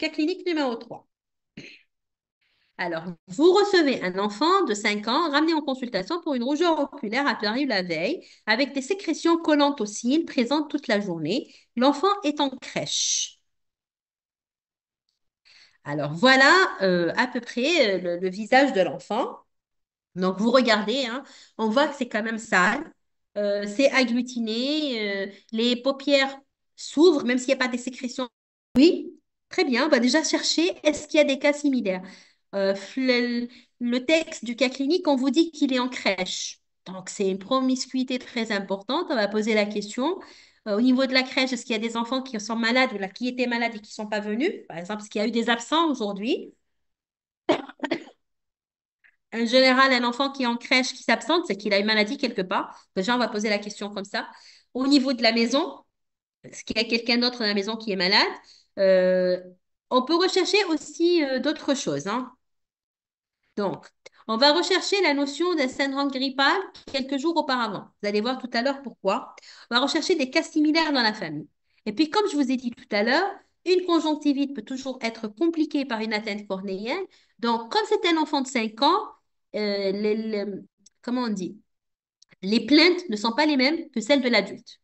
Cas clinique numéro 3. Alors, vous recevez un enfant de 5 ans ramené en consultation pour une rougeur oculaire apparue la veille, avec des sécrétions collantes aux cils présentes toute la journée. L'enfant est en crèche. Alors, voilà à peu près le visage de l'enfant. Donc, vous regardez, hein, on voit que c'est quand même sale, c'est agglutiné, les paupières s'ouvrent, même s'il n'y a pas de sécrétions. Oui, très bien. On va déjà chercher, est-ce qu'il y a des cas similaires? Le texte du cas clinique, on vous dit qu'il est en crèche. Donc, c'est une promiscuité très importante. On va poser la question. Au niveau de la crèche, est-ce qu'il y a des enfants qui sont malades ou là, qui étaient malades et qui ne sont pas venus? Par exemple, est-ce qu'il y a eu des absents aujourd'hui? En général, un enfant qui est en crèche, qui s'absente, c'est qu'il a une maladie quelque part. Déjà, on va poser la question comme ça. Au niveau de la maison, est-ce qu'il y a quelqu'un d'autre dans la maison qui est malade? Euh, on peut rechercher aussi d'autres choses, hein. Donc, on va rechercher la notion d'un syndrome grippal quelques jours auparavant. Vous allez voir tout à l'heure pourquoi. On va rechercher des cas similaires dans la famille. Et puis, comme je vous ai dit tout à l'heure, une conjonctivite peut toujours être compliquée par une atteinte cornéenne. Donc, comme c'est un enfant de 5 ans, comment on dit? Les plaintes ne sont pas les mêmes que celles de l'adulte.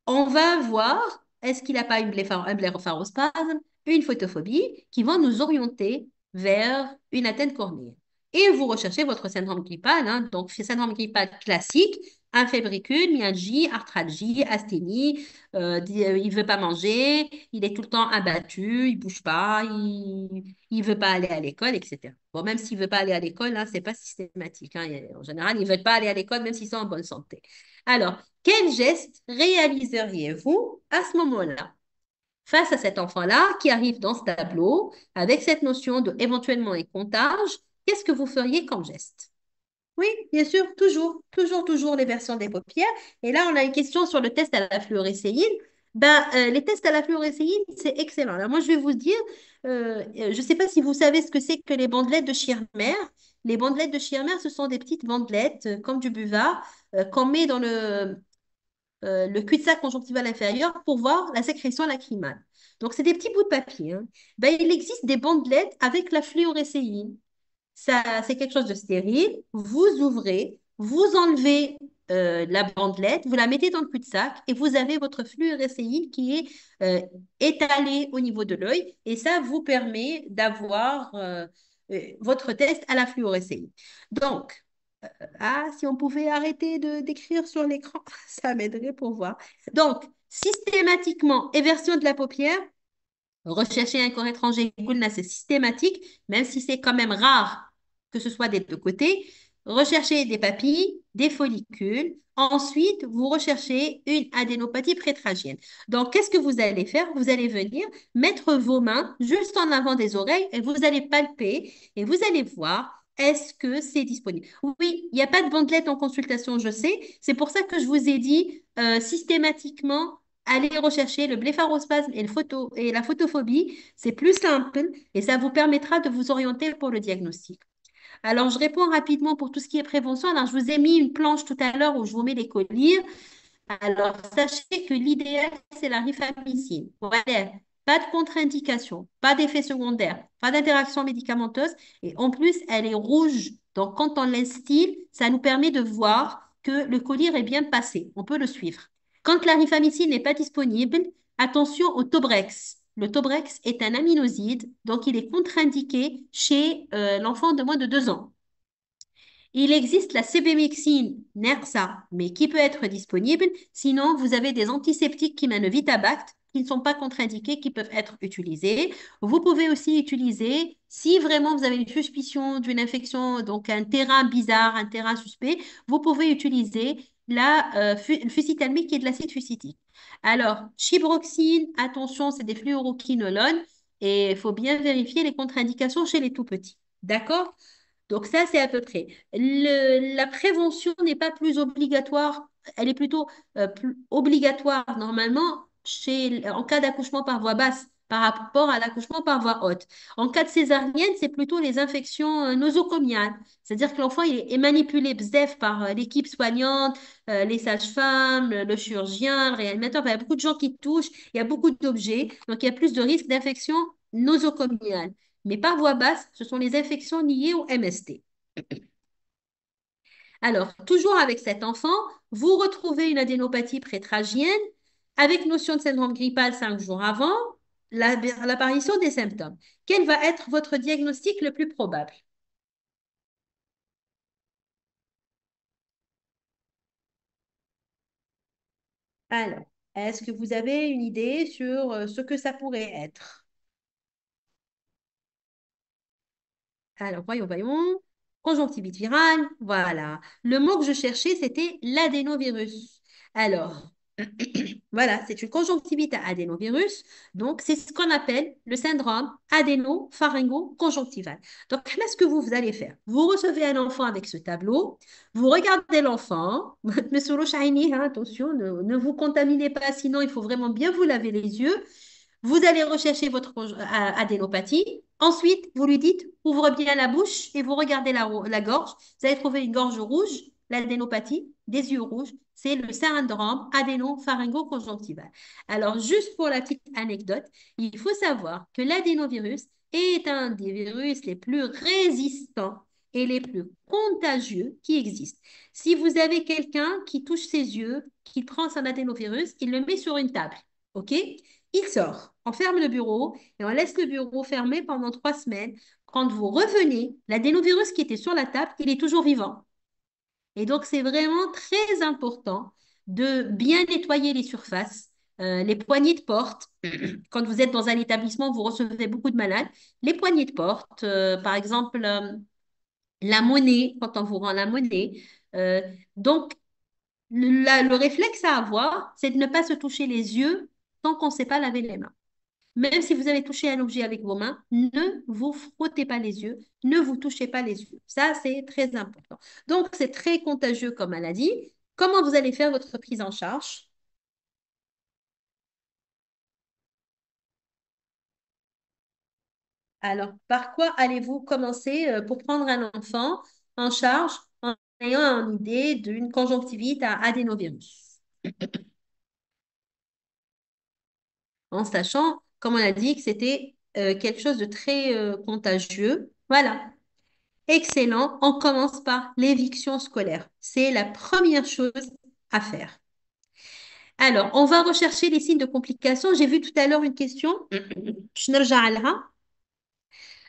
On va voir, est-ce qu'il n'a pas un blépharospasme, une photophobie, qui vont nous orienter vers une atteinte cornéenne. Et vous recherchez votre syndrome grippal, hein, donc syndrome grippal classique, un fébricule, myalgie, arthralgie, asthénie, il ne veut pas manger, il est tout le temps abattu, il ne bouge pas, il ne veut pas aller à l'école, etc. Bon, même s'il ne veut pas aller à l'école, hein, ce n'est pas systématique, hein, en général, ils ne veulent pas aller à l'école même s'ils sont en bonne santé. Alors, quel geste réaliseriez-vous à ce moment-là face à cet enfant-là qui arrive dans ce tableau avec cette notion de éventuellement un comptage? Qu'est-ce que vous feriez comme geste? Oui, bien sûr, toujours les versions des paupières. Et là, on a une question sur le test à la fluorescéine. Les tests à la fluorescéine, c'est excellent. Alors, moi, je vais vous dire, je ne sais pas si vous savez ce que c'est que les bandelettes de Schirmer. Les bandelettes de Schirmer, ce sont des petites bandelettes comme du buvard qu'on met dans le cul-de-sac conjonctival inférieur pour voir la sécrétion lacrymale. Donc, c'est des petits bouts de papier, hein. Il existe des bandelettes avec la fluorescéine. Ça, c'est quelque chose de stérile. Vous ouvrez, vous enlevez la bandelette, vous la mettez dans le cul-de-sac et vous avez votre fluorescéine qui est étalée au niveau de l'œil et ça vous permet d'avoir votre test à la fluorescéine. Donc, si on pouvait arrêter de d'écrire sur l'écran, ça m'aiderait pour voir. Donc, systématiquement, éversion de la paupière, rechercher un corps étranger, Goulna, c'est systématique, même si c'est quand même rare que ce soit des deux côtés. Recherchez des papilles, des follicules. Ensuite, vous recherchez une adénopathie prétragienne. Donc, qu'est-ce que vous allez faire? Vous allez venir mettre vos mains juste en avant des oreilles et vous allez palper et vous allez voir est-ce que c'est disponible. Oui, il n'y a pas de bandelette en consultation, je sais. C'est pour ça que je vous ai dit systématiquement allez rechercher le blépharospasme et la photophobie. C'est plus simple et ça vous permettra de vous orienter pour le diagnostic. Alors, je réponds rapidement pour tout ce qui est prévention. Alors, je vous ai mis une planche tout à l'heure où je vous mets les collyres. Alors, sachez que l'idéal, c'est la rifamycine. Voilà. Pas de contre-indication, pas d'effet secondaire, pas d'interaction médicamenteuse. Et en plus, elle est rouge. Donc, quand on l'instille, ça nous permet de voir que le collier est bien passé. On peut le suivre. Quand la rifamycine n'est pas disponible, attention au Tobrex. Le Tobrex est un aminoside, donc il est contre-indiqué chez l'enfant de moins de 2 ans. Il existe la cébémyxine NERSA, mais qui peut être disponible. Sinon, vous avez des antiseptiques qui mènent Vitabact, qui ne sont pas contre-indiqués, qui peuvent être utilisés. Vous pouvez aussi utiliser, si vraiment vous avez une suspicion d'une infection, donc un terrain bizarre, un terrain suspect, vous pouvez utiliser le fusitalmique qui est de l'acide fusitique. Alors, chibroxine, attention, c'est des fluoroquinolones et il faut bien vérifier les contre-indications chez les tout petits. D'accord? Donc ça, c'est à peu près. La prévention n'est pas plus obligatoire, elle est plutôt obligatoire normalement en cas d'accouchement par voie basse par rapport à l'accouchement par voie haute. En cas de césarienne, c'est plutôt les infections nosocomiales. C'est-à-dire que l'enfant il est manipulé bzef par l'équipe soignante, les sages-femmes, le chirurgien, le réanimateur. Enfin, il y a beaucoup de gens qui touchent, il y a beaucoup d'objets. Donc, il y a plus de risques d'infection nosocomiale. Mais par voie basse, ce sont les infections liées au MST. Alors, toujours avec cet enfant, vous retrouvez une adénopathie prétragienne avec notion de syndrome grippal 5 jours avant l'apparition des symptômes. Quel va être votre diagnostic le plus probable? Alors, est-ce que vous avez une idée sur ce que ça pourrait être? Alors, voyons. Conjonctivite virale, voilà. Le mot que je cherchais, c'était l'adénovirus. Alors, voilà, c'est une conjonctivite à adénovirus. Donc, c'est ce qu'on appelle le syndrome adéno-pharyngo-conjonctival. Donc, là, ce que vous allez faire, vous recevez un enfant avec ce tableau, vous regardez l'enfant, Monsieur Rochaini, hein, attention, ne vous contaminez pas, sinon il faut vraiment bien vous laver les yeux. Vous allez rechercher votre adénopathie. Ensuite, vous lui dites, ouvre bien la bouche et vous regardez la gorge. Vous allez trouver une gorge rouge, l'adénopathie, des yeux rouges. C'est le syndrome adéno-pharyngo-conjonctival. Alors, juste pour la petite anecdote, il faut savoir que l'adénovirus est un des virus les plus résistants et les plus contagieux qui existent. Si vous avez quelqu'un qui touche ses yeux, qui prend son adénovirus, il le met sur une table. OK? Il sort, on ferme le bureau et on laisse le bureau fermé pendant 3 semaines. Quand vous revenez, l'adénovirus qui était sur la table, il est toujours vivant. Et donc, c'est vraiment très important de bien nettoyer les surfaces, les poignées de porte. Quand vous êtes dans un établissement, vous recevez beaucoup de malades. Les poignées de porte, par exemple, la monnaie, quand on vous rend la monnaie. Euh, donc, le réflexe à avoir, c'est de ne pas se toucher les yeux tant qu'on ne sait pas laver les mains. Même si vous avez touché un objet avec vos mains, ne vous frottez pas les yeux, ne vous touchez pas les yeux. Ça, c'est très important. Donc, c'est très contagieux comme maladie. Comment vous allez faire votre prise en charge? Alors, par quoi allez-vous commencer pour prendre un enfant en charge en ayant une idée d'une conjonctivite à adénovirus? En sachant, comme on a dit, que c'était quelque chose de très contagieux. Voilà. Excellent. On commence par l'éviction scolaire. C'est la première chose à faire. Alors, on va rechercher les signes de complications. J'ai vu tout à l'heure une question. Je نرجع لها.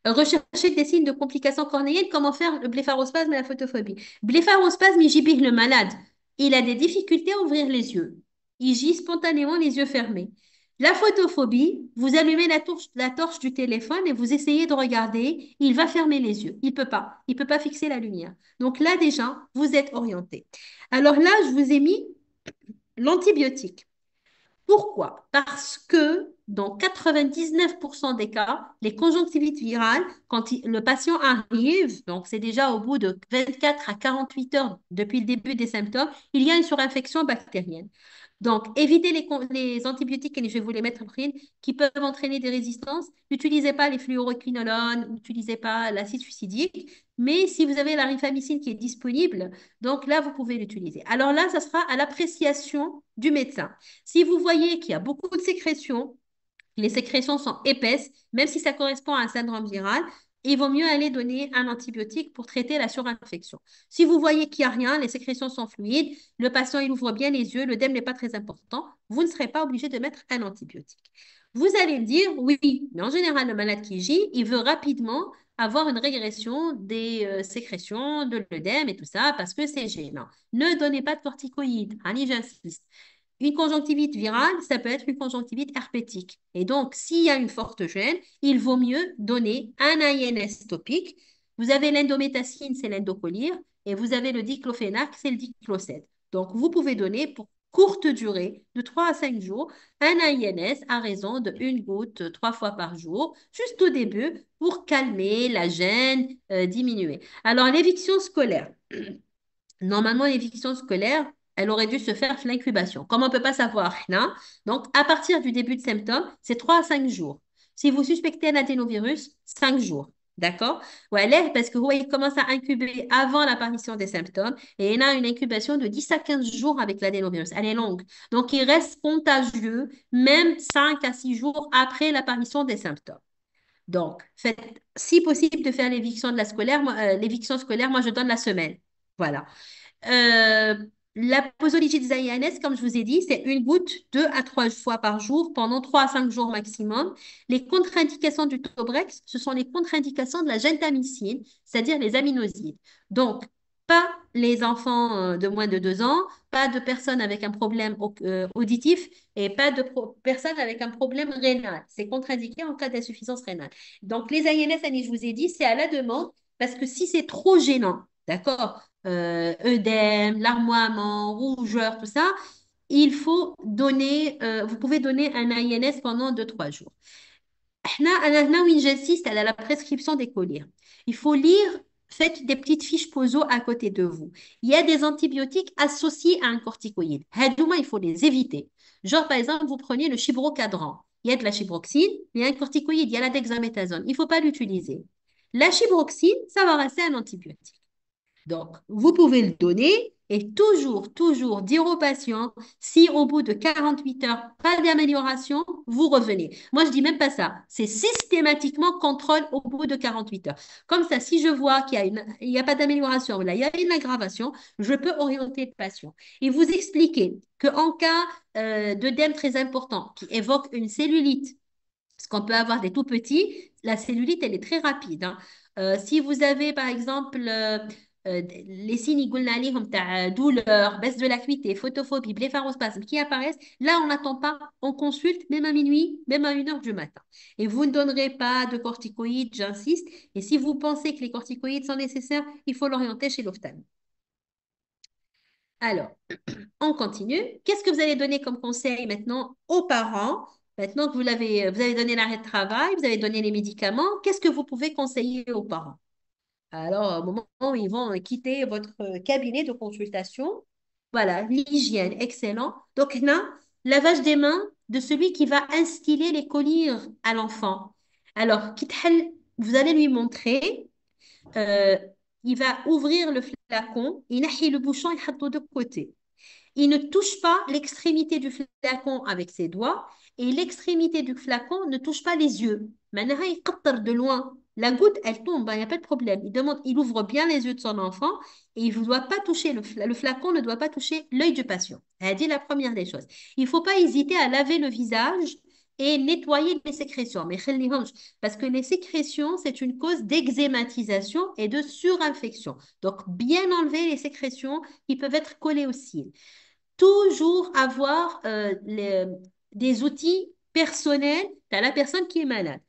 Rechercher des signes de complications cornéennes, comment faire le blépharospasme et la photophobie. Blépharospasme, il gibbe le malade. Il a des difficultés à ouvrir les yeux. Il gît spontanément les yeux fermés. La photophobie, vous allumez la torche du téléphone et vous essayez de regarder, il va fermer les yeux. Il peut pas. Il peut pas fixer la lumière. Donc là, déjà, vous êtes orienté. Alors là, je vous ai mis l'antibiotique. Pourquoi? Parce que dans 99% des cas, les conjonctivites virales, quand le patient arrive, donc c'est déjà au bout de 24 à 48 heures depuis le début des symptômes, il y a une surinfection bactérienne. Donc, évitez les antibiotiques, et je vais vous les mettre en prime, qui peuvent entraîner des résistances. N'utilisez pas les fluoroquinolones, n'utilisez pas l'acide suicidique. Mais si vous avez la rifamycine qui est disponible, donc là, vous pouvez l'utiliser. Alors là, ça sera à l'appréciation du médecin. Si vous voyez qu'il y a beaucoup de sécrétions, les sécrétions sont épaisses, même si ça correspond à un syndrome viral, il vaut mieux aller donner un antibiotique pour traiter la surinfection. Si vous voyez qu'il n'y a rien, les sécrétions sont fluides, le patient il ouvre bien les yeux, l'œdème n'est pas très important, vous ne serez pas obligé de mettre un antibiotique. Vous allez me dire, oui, mais en général, le malade qui gît, il veut rapidement avoir une régression des sécrétions, de l'œdème et tout ça, parce que c'est gênant. Ne donnez pas de corticoïdes, allez, j'insiste. Une conjonctivite virale, ça peut être une conjonctivite herpétique. Et donc, s'il y a une forte gêne, il vaut mieux donner un INS topique. Vous avez l'indométacine, c'est l'indocolire, et vous avez le diclofénac, c'est le diclocède. Donc, vous pouvez donner pour courte durée, de 3 à 5 jours, un INS à raison de 1 goutte 3 fois par jour, juste au début, pour calmer la gêne, diminuer. Alors, l'éviction scolaire. Normalement, l'éviction scolaire, elle aurait dû se faire l'incubation. Comme on ne peut pas savoir, hein? Donc, à partir du début de symptômes, c'est 3 à 5 jours. Si vous suspectez un adénovirus, 5 jours. D'accord? Ouais, parce que ouais, il commence à incuber avant l'apparition des symptômes et il a une incubation de 10 à 15 jours avec l'adénovirus. Elle est longue. Donc, il reste contagieux même 5 à 6 jours après l'apparition des symptômes. Donc, faites, si possible, de faire l'éviction scolaire, moi, je donne la semaine. Voilà. Euh, la posologie des INS, comme je vous ai dit, c'est une goutte 2 à 3 fois par jour pendant 3 à 5 jours maximum. Les contre-indications du Tobrex, ce sont les contre-indications de la gentamicine, c'est-à-dire les aminosides. Donc, pas les enfants de moins de 2 ans, pas de personnes avec un problème auditif et pas de personnes avec un problème rénal. C'est contre-indiqué en cas d'insuffisance rénale. Donc, les INS, Annie, je vous ai dit, c'est à la demande parce que si c'est trop gênant, d'accord, œdème, larmoiement, rougeur, tout ça, vous pouvez donner un INS pendant 2 3 jours. أنا هنا وين j'insiste à la prescription des collyres. Il faut lire, faites des petites fiches POSO à côté de vous. Il y a des antibiotiques associés à un corticoïde. هادوما, il faut les éviter. Genre, par exemple, vous prenez le chibrocadran. Il y a de la chibroxine, il y a un corticoïde, il y a la dexaméthasone. Il ne faut pas l'utiliser. La chibroxine, ça va rester un antibiotique. Donc, vous pouvez le donner et toujours, toujours dire aux patients, si au bout de 48 heures, pas d'amélioration, vous revenez. Moi, je dis même pas ça. C'est systématiquement contrôle au bout de 48 heures. Comme ça, si je vois il y a pas d'amélioration, là, il y a une aggravation, je peux orienter le patient et vous expliquer qu'en cas d'œdème très important qui évoque une cellulite, parce qu'on peut avoir des tout petits, la cellulite, elle est très rapide, hein. Si vous avez, par exemple, les signes يقولنا عليهم تاع douleur, baisse de l'acuité, photophobie, blépharospasme qui apparaissent, là, on n'attend pas, on consulte même à minuit, même à 1 heure du matin. Et vous ne donnerez pas de corticoïdes, j'insiste. Et si vous pensez que les corticoïdes sont nécessaires, il faut l'orienter chez l'ophtalmo. Alors, on continue. Qu'est-ce que vous allez donner comme conseil maintenant aux parents? Maintenant que vous avez donné l'arrêt de travail, vous avez donné les médicaments, qu'est-ce que vous pouvez conseiller aux parents? Alors, au moment où ils vont quitter votre cabinet de consultation, voilà, l'hygiène, excellent. Donc, là, lavage des mains de celui qui va instiller les collyres à l'enfant. Alors, vous allez lui montrer, euh, il va ouvrir le flacon, il le bouchon, il de côté. Il ne touche pas l'extrémité du flacon avec ses doigts et l'extrémité du flacon ne touche pas les yeux. Maintenant, il capte de loin. La goutte, elle tombe, il n'y a pas de problème. Il ouvre bien les yeux de son enfant et il ne doit pas toucher, le flacon ne doit pas toucher l'œil du patient. Elle dit la première des choses. Il ne faut pas hésiter à laver le visage et nettoyer les sécrétions. Mais parce que les sécrétions, c'est une cause d'eczématisation et de surinfection. Donc, bien enlever les sécrétions qui peuvent être collées aux cils. Toujours avoir des outils personnels à la personne qui est malade.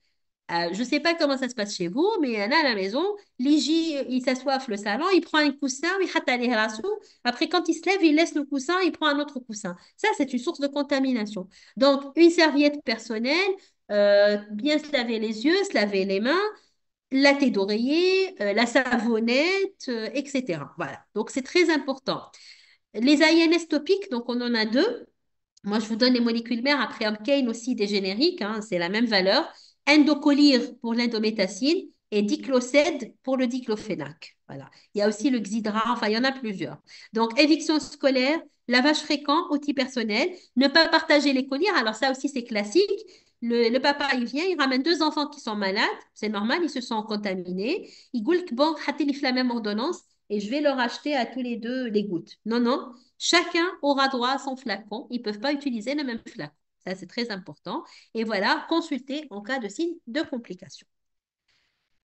Je ne sais pas comment ça se passe chez vous, mais là, à la maison, Ligi, il s'assoit le salon, il prend un coussin, il rate les rassous. Après, quand il se lève, il laisse le coussin, il prend un autre coussin. Ça, c'est une source de contamination. Donc, une serviette personnelle, bien se laver les yeux, se laver les mains, la thé d'oreiller, la savonnette, etc. Voilà. Donc, c'est très important. Les INS topiques, donc on en a deux. Moi, je vous donne les molécules mères. Après, Amkane aussi des génériques, hein, c'est la même valeur. Endocolire pour l'indométhacine et diclocède pour le diclofénac. Voilà. Il y a aussi le Xidra, enfin, il y en a plusieurs. Donc, éviction scolaire, lavage fréquent, outils personnels, ne pas partager les collyres. Alors, ça aussi, c'est classique. Le papa, il vient, il ramène 2 enfants qui sont malades. C'est normal, ils se sont contaminés. Il dit que bon, la même ordonnance et je vais leur acheter à tous les deux les gouttes. Non, non. Chacun aura droit à son flacon. Ils ne peuvent pas utiliser le même flacon. Ça, c'est très important. Et voilà, consulter en cas de signe de complication.